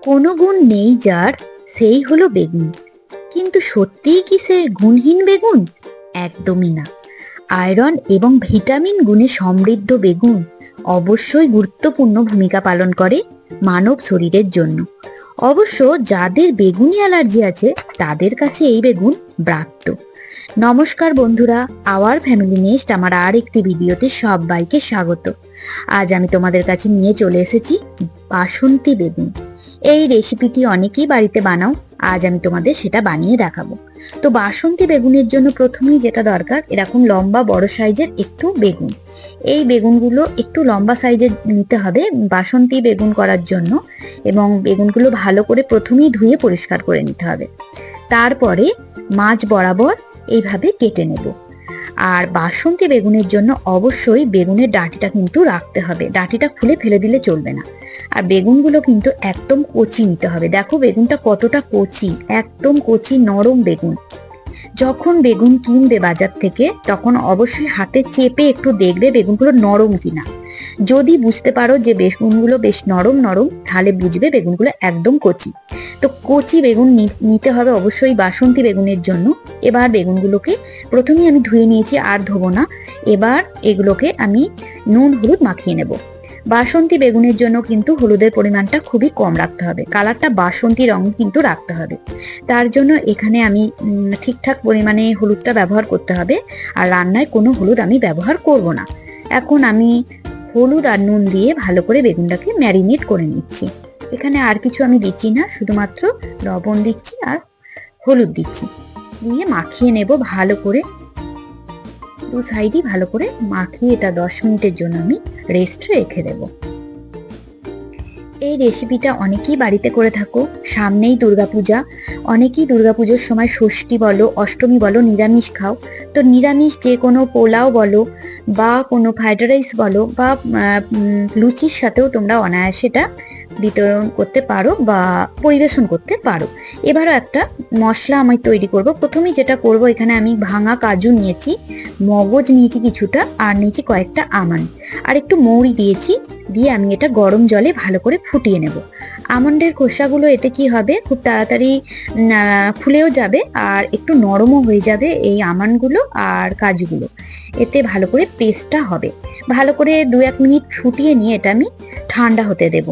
কোনো গুণ নেই যার, সেই হলো বেগুন। কিন্তু সত্যিই কি সে গুণহীন বেগুন? একদমই না। আয়রন এবং ভিটামিন গুণে সমৃদ্ধ বেগুন অবশ্যই গুরুত্বপূর্ণ ভূমিকা পালন করে মানব শরীরের জন্য। অবশ্য যাদের বেগুনি অ্যালার্জি আছে তাদের কাছে এই বেগুন ব্রাত্য। নমস্কার বন্ধুরা, আওয়ার ফ্যামিলি নেস্ট আমার আর একটি ভিডিওতে সবাইকে স্বাগত। আজ আমি তোমাদের কাছে নিয়ে চলে এসেছি বাসন্তী বেগুন। এই রেসিপিটি অনেকেই বাড়িতে বানাও, আজ আমি তোমাদের সেটা বানিয়ে দেখাবো। তো বাসন্তী বেগুনের জন্য প্রথমেই যেটা দরকার, এরকম লম্বা বড় সাইজের একটু বেগুন। এই বেগুনগুলো একটু লম্বা সাইজের নিতে হবে বাসন্তী বেগুন করার জন্য, এবং বেগুনগুলো ভালো করে প্রথমেই ধুয়ে পরিষ্কার করে নিতে হবে। তারপরে মাঝ বরাবর এইভাবে কেটে নেব। আর বাসন্তী বেগুনের জন্য অবশ্যই বেগুনের ডাঁটিটা কিন্তু রাখতে হবে, ডাঁটিটা খুলে ফেলে দিলে চলবে না। আর বেগুনগুলো কিন্তু একদম কচি নিতে হবে। দেখো বেগুনটা কতটা কচি, একদম কচি নরম বেগুন। যখন বেগুন কিনবে বাজার থেকে তখন অবশ্যই হাতে চেপে একটু দেখবে বেগুনগুলো নরম কিনা। যদি বুঝতে পারো যে বেগুনগুলো বেশ নরম নরম, তাহলে বুঝবে বেগুনগুলো একদম কচি। তো কচি বেগুন নিতে হবে অবশ্যই বাসন্তী বেগুনের জন্য। এবার বেগুনগুলোকে প্রথমেই আমি ধুয়ে নিয়েছি, আর ধোবো না। এবার এগুলোকে আমি নুন হলুদ মাখিয়ে নেব। বাসন্তী বেগুনের জন্য কিন্তু হলুদের পরিমাণটা খুবই কম রাখতে হবে, কালারটা বাসন্তী রং কিন্তু রাখতে হবে। তার জন্য এখানে আমি ঠিকঠাক পরিমাণে হলুদটা ব্যবহার করতে হবে। আর রান্নায় কোনো হলুদ আমি ব্যবহার করব না। এখন আমি হলুদ আর নুন দিয়ে ভালো করে বেগুনটাকে ম্যারিনেট করে নিচ্ছি। এখানে আর কিছু আমি দিচ্ছি না, শুধুমাত্র লবণ দিচ্ছি আর হলুদ দিচ্ছি, দিয়ে মাখিয়ে নেব ভালো করে। দু সাইডই ভালো করে মাখিয়ে এটা 10 মিনিটের জন্য আমি রেস্টে রেখে দেব। এই রেসিপিটা অনেকেই বাড়িতে করে থাকো। সামনেই দুর্গাপূজা, অনেকেই দুর্গাপুজোর সময় ষষ্ঠী বলো অষ্টমী বলো নিরামিষ খাও। তো নিরামিষ যে কোনো পোলাও বলো বা কোনো ফ্রাইড রাইস বলো বা লুচির সাথেও তোমরা অনায়াসে এটা বিতরণ করতে পারো বা পরিবেশন করতে পারো। এবারও একটা মশলা আমি তৈরি করব। প্রথমে যেটা করব, এখানে আমি ভাঙা কাজু নিয়েছি, মগজ নিয়েছি কিছুটা, আর নিয়েছি কয়েকটা আমন্ড, আর একটু মৌরি দিয়েছি। দিয়ে আমি এটা গরম জলে ভালো করে ফুটিয়ে নেব। আমন্ডের খোসাগুলো এতে কি হবে, খুব তাড়াতাড়ি ফুলেও যাবে আর একটু নরমও হয়ে যাবে এই আমন্ডগুলো আর কাজুগুলো। এতে ভালো করে পেস্টটা হবে। ভালো করে 2-1 মিনিট ফুটিয়ে নিয়ে এটা আমি ঠান্ডা হতে দেব।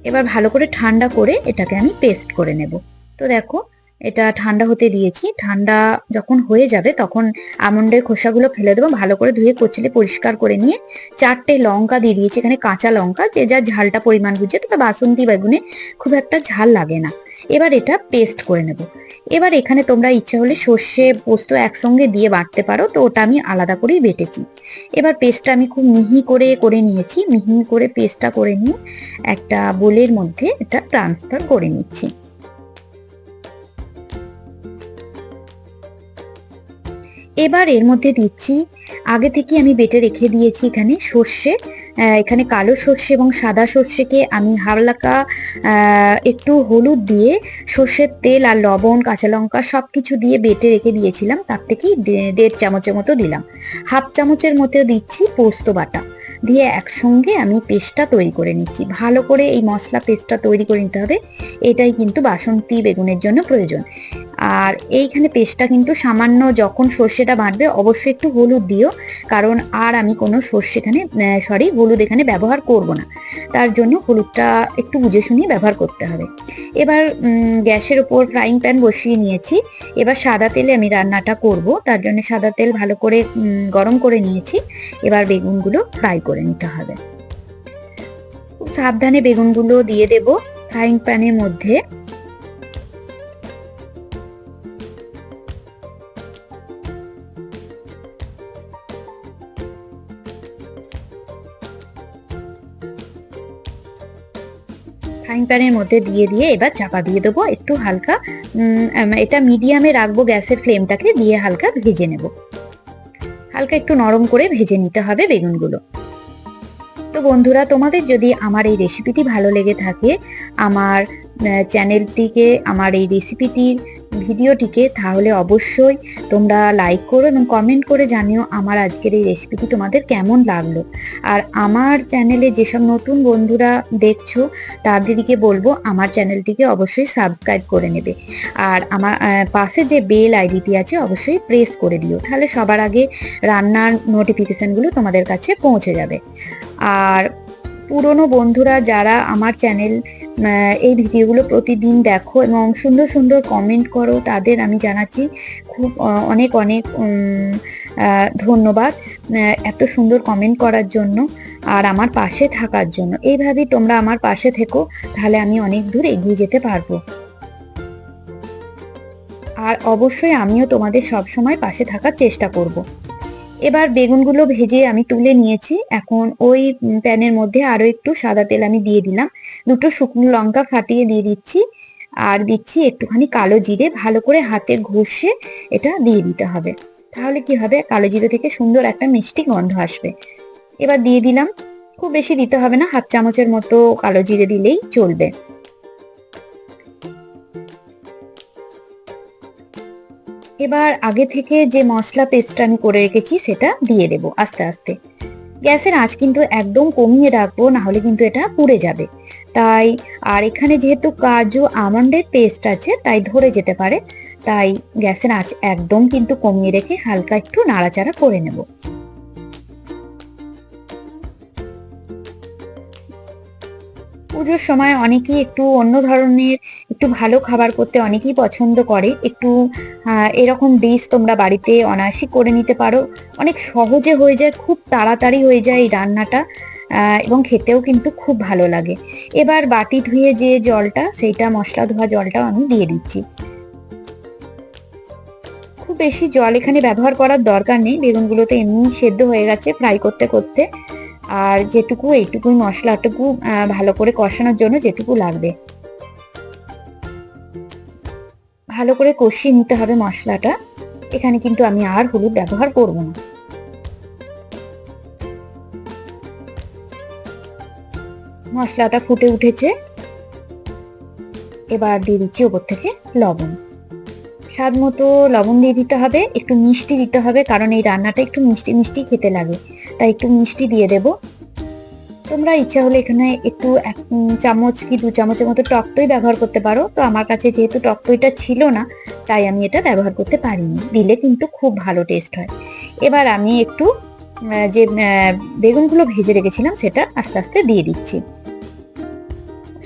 এবার ভালো করে ঠান্ডা করে এটাকে আমি পেস্ট করে নেব। তো দেখো এটা ঠান্ডা হতে দিয়েছি। ঠান্ডা যখন হয়ে যাবে তখন আমন্ডের খোসাগুলো ফেলে দেবো। ভালো করে ধুয়ে কচলে পরিষ্কার করে নিয়ে 4টে লঙ্কা দিয়ে দিয়েছি, এখানে কাঁচা লঙ্কা, যে যা ঝালটা পরিমাণ বুঝে। তবে বাসন্তী বেগুনে খুব একটা ঝাল লাগে না। এবার এটা পেস্ট করে নেব। এবার এখানে তোমরা ইচ্ছা হলে সর্ষে পোস্ত একসঙ্গে দিয়ে বাটতে পারো, তো ওটা আমি আলাদা করেই বেটেছি। এবার পেস্টটা আমি খুব মিহি করে করে নিয়েছি। মিহি করে পেস্টটা করে নিয়ে একটা বোলের মধ্যে এটা ট্রান্সফার করে নিচ্ছি। এবার এর মধ্যে দিচ্ছি, আগে থেকে আমি বেটে রেখে দিয়েছি এখানে সর্ষে। এখানে কালো সর্ষে এবং সাদা সর্ষেকে আমি হালকা একটু হলুদ দিয়ে সর্ষের তেল আর লবণ কাঁচা লঙ্কা সবকিছু দিয়ে বেটে রেখে দিয়েছিলাম। তার থেকেই 1.5 চামচের মতো দিলাম। হাফ চামচের মতো দিচ্ছি পোস্ত বাটা, দিয়ে একসঙ্গে আমি পেস্টটা তৈরি করে নিচ্ছি। ভালো করে এই মশলা পেস্টটা তৈরি করে নিতে হবে। এটাই কিন্তু বাসন্তী বেগুনের জন্য প্রয়োজন। আর এইখানে পেস্টটা কিন্তু সামান্য, যখন সর্ষেটা বাটবে অবশ্যই একটু হলুদ দিও, কারণ আর আমি কোনো সর্ষে এখানে হলুদ এখানে ব্যবহার করব না। তার জন্য হলুদটা একটু বুঝে শুনিয়ে ব্যবহার করতে হবে। এবার গ্যাসের ওপর ফ্রাইং প্যান বসিয়ে নিয়েছি। এবার সাদা তেলে আমি রান্নাটা করব, তার জন্য সাদা তেল ভালো করে গরম করে নিয়েছি। এবার বেগুনগুলো ফ্রাই করে নিতে হবে। খুব সাবধানে বেগুনগুলো দিয়ে দেব ফ্রাইং প্যানের মধ্যে। ফ্রাইং প্যানের মধ্যে দিয়ে দিয়ে এবার চাপা দিয়ে দেবো। একটু হালকা এটা মিডিয়ামে রাখবো গ্যাসের ফ্লেমটাকে, দিয়ে হালকা ভেজে নেব। হালকা একটু নরম করে ভেজে নিতে হবে বেগুনগুলো। তো বন্ধুরা, তোমাদের যদি আমার এই রেসিপিটি ভালো লেগে থাকে, আমার চ্যানেলটিকে, আমার এই রেসিপিটির ভিডিওটিকে, তাহলে অবশ্যই তোমরা লাইক করো এবং কমেন্ট করে জানিও আমার আজকের এই রেসিপিটি তোমাদের কেমন লাগলো। আর আমার চ্যানেলে যেসব নতুন বন্ধুরা দেখছো তাদেরকে বলবো আমার চ্যানেলটিকে অবশ্যই সাবস্ক্রাইব করে নেবে। আর আমার পাশে যে বেল আইডিটি আছে অবশ্যই প্রেস করে দিও, তাহলে সবার আগে রান্নার নোটিফিকেশনগুলো তোমাদের কাছে পৌঁছে যাবে। আর পুরনো বন্ধুরা যারা আমার চ্যানেল এই ভিডিওগুলো প্রতিদিন দেখো এবং সুন্দর সুন্দর কমেন্ট করো, তাদের আমি জানাচ্ছি খুব অনেক অনেক ধন্যবাদ এত সুন্দর কমেন্ট করার জন্য আর আমার পাশে থাকার জন্য। এইভাবেই তোমরা আমার পাশে থেকো, তাহলে আমি অনেক দূর এগিয়ে যেতে পারবো। আর অবশ্যই আমিও তোমাদের সবসময় পাশে থাকার চেষ্টা করব। এবার বেগুনগুলো ভেজে আমি তুলে নিয়েছি। এখন ওই প্যানের মধ্যে আরো একটু সাদা তেল আমি দিয়ে দিলাম, দুটো শুকনো লঙ্কা ফাটিয়ে দিয়ে দিচ্ছি, আর দিচ্ছি একটুখানি কালো জিরে। ভালো করে হাতে ঘষে এটা দিয়ে দিতে হবে, তাহলে কি হবে, কালো জিরে থেকে সুন্দর একটা মিষ্টি গন্ধ আসবে। এবার দিয়ে দিলাম, খুব বেশি দিতে হবে না, হাফ চামচের মতো কালো জিরে দিলেই চলবে। এবার আগে থেকে যে মশলা পেস্টটা আমি করে রেখেছি সেটা দিয়ে দেবো আস্তে আস্তে। গ্যাসের আঁচ কিন্তু একদম কমিয়ে রাখবো, না হলে কিন্তু এটা পুড়ে যাবে। তাই আর এখানে যেহেতু কাজু আমন্ডের পেস্ট আছে তাই ধরে যেতে পারে, তাই গ্যাসের আঁচ একদম কিন্তু কমিয়ে রেখে হালকা একটু নাড়াচাড়া করে নেব। পুজোর সময় অনেকেই একটু অন্য ধরনের একটু ভালো খাবার করতে অনেকেই পছন্দ করে। একটু এরকম ডিশ তোমরা বাড়িতে অনায়াসই করে নিতে পারো, অনেক সহজে হয়ে যায়, খুব তাড়াতাড়ি হয়ে যায় এই রান্নাটা, এবং খেতেও কিন্তু খুব ভালো লাগে। এবার বাটি ধুয়ে যে জলটা, সেইটা মশলা ধোয়া জলটাও আমি দিয়ে দিচ্ছি। খুব বেশি জল এখানে ব্যবহার করার দরকার নেই, বেগুনগুলো তো এমনি সেদ্ধ হয়ে গেছে ফ্রাই করতে করতে। আর যেটুকু এইটুকুই মশলাটুকু ভালো করে কষানোর জন্য যেটুকু লাগবে, ভালো করে কষিয়ে নিতে হবে মশলাটা। এখানে কিন্তু আমি আর হলুদ ব্যবহার করব না। মশলাটা ফুটে উঠেছে, এবার দিয়ে দিচ্ছি ওপর থেকে লবণ। স্বাদ মতো লবণ দিয়ে দিতে হবে, একটু মিষ্টি দিতে হবে, কারণ এই রান্নাটা একটু মিষ্টি মিষ্টি খেতে লাগে, তাই একটু মিষ্টি দিয়ে দেব। তোমরা ইচ্ছা হলে এখানে একটু 1 চামচ কি 2 চামচের মতো টক দই ব্যবহার করতে পারো, তো আমার কাছে যেহেতু টক দইটা ছিল না তাই আমি এটা ব্যবহার করতে পারিনি, দিলে কিন্তু খুব ভালো টেস্ট হয়। এবার আমি একটু যে বেগুনগুলো ভেজে রেখেছিলাম সেটা আস্তে আস্তে দিয়ে দিচ্ছি।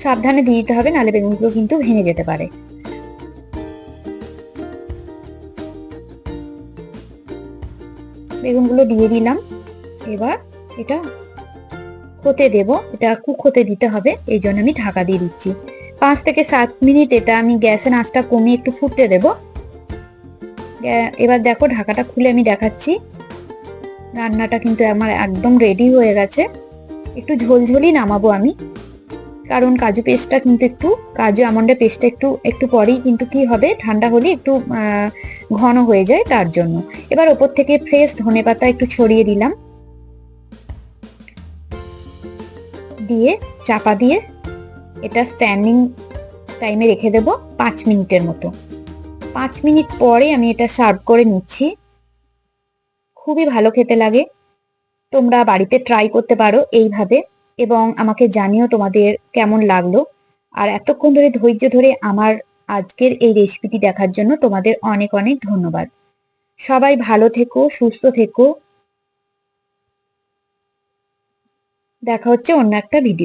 সাবধানে দিয়ে দিতে হবে, নাহলে বেগুনগুলো কিন্তু ভেঙে যেতে পারে। বেগুনগুলো দিয়ে দিলাম, এবার এটা হতে দেব, এটা কুক হতে দিতে হবে, এই জন্য আমি ঢাকা দিয়ে দিচ্ছি। 5 থেকে 7 মিনিট এটা আমি গ্যাসের আঁচটা কমিয়ে একটু ফুটতে দেব। এবার দেখো ঢাকাটা খুলে আমি দেখাচ্ছি, রান্নাটা কিন্তু আমার একদম রেডি হয়ে গেছে। একটু ঝোলঝোলই নামাবো আমি, কারণ কাজু পেস্টটা কিন্তু একটু, কাজু আমন্ডের পেস্টটা একটু একটু পরেই কিন্তু কি হবে, ঠান্ডা হলে একটু ঘন হয়ে যায়, তার জন্য। এবার ওপর থেকে ফ্রেশ ধনেপাতা একটু ছড়িয়ে দিলাম, দিয়ে চাপা দিয়ে এটা স্ট্যান্ডিং টাইমে রেখে দেব 5 মিনিটের মতো। 5 মিনিট পরে আমি এটা সার্ভ করে নিচ্ছি। খুবই ভালো খেতে লাগে, তোমরা বাড়িতে ট্রাই করতে পারো এইভাবে, এবং আমাকে জানিও তোমাদের কেমন লাগলো। আর এতক্ষণ ধরে ধৈর্য ধরে আমার আজকের এই রেসিপিটি দেখার জন্য তোমাদের অনেক অনেক ধন্যবাদ। সবাই ভালো থেকো, সুস্থ থেকো। দেখা হচ্ছে অন্য একটা ভিডিও।